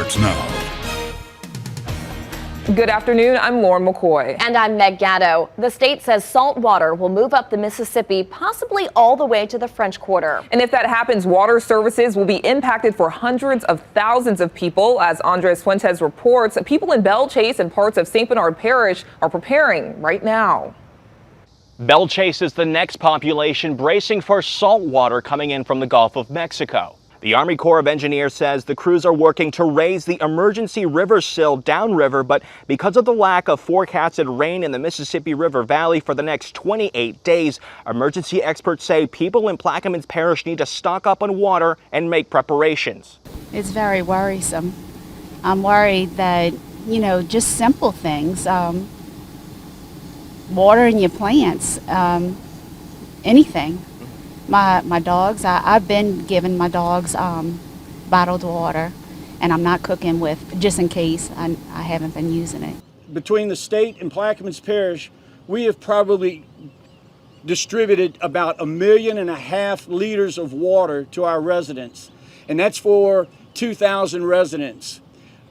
starts now. Good afternoon, I'm Lauren McCoy. And I'm Meg Gatto. The state says salt water will move up the Mississippi, possibly all the way to the French Quarter. And if that happens, water services will be impacted for hundreds of thousands of people. As Andres Fuentes reports, people in Belle Chase and parts of St. Bernard Parish are preparing right now. Belle Chase is the next population bracing for salt water coming in from the Gulf of Mexico. The Army Corps of Engineers says the crews are working to raise the emergency river sill downriver, but because of the lack of forecasted rain in the Mississippi River Valley for the next 28 days, emergency experts say people in Plaquemines Parish need to stock up on water and make preparations. It's very worrisome. I'm worried that, just simple things, watering your plants, anything. My dogs, I've been giving my dogs bottled water, and I'm not cooking with, just in case I haven't been using it. Between the state and Plaquemines Parish, we have probably distributed about 1.5 million liters of water to our residents, and that's for 2,000 residents.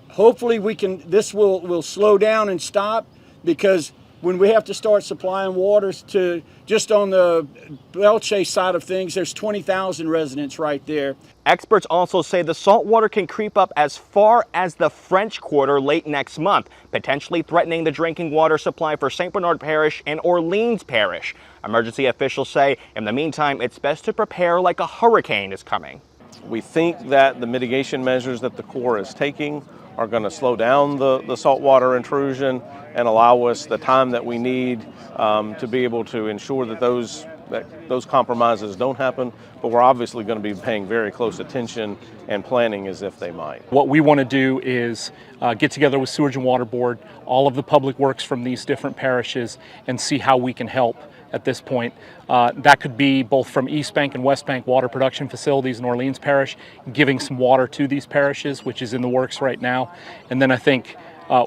Hopefully this will slow down and stop, because when we have to start supplying water to just on the Belle Chase side of things, there's 20,000 residents right there. Experts also say the salt water can creep up as far as the French Quarter late next month, potentially threatening the drinking water supply for St. Bernard Parish and Orleans Parish. Emergency officials say in the meantime, it's best to prepare like a hurricane is coming. We think that the mitigation measures that the Corps is taking are going to slow down the saltwater intrusion and allow us the time that we need to be able to ensure that those compromises don't happen. But we're obviously going to be paying very close attention and planning as if they might. What we want to do is get together with Sewage and Water Board, all of the public works from these different parishes, and see how we can help at this point. That could be both from East Bank and West Bank water production facilities in Orleans Parish, giving some water to these parishes, which is in the works right now. And then I think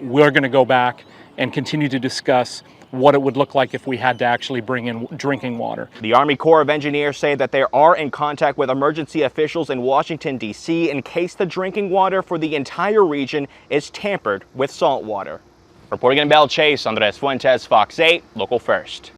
we're going to go back and continue to discuss what it would look like if we had to actually bring in drinking water. The Army Corps of Engineers say that they are in contact with emergency officials in Washington, D.C. in case the drinking water for the entire region is tampered with salt water. Reporting in Belle Chase, Andres Fuentes, Fox 8, Local First.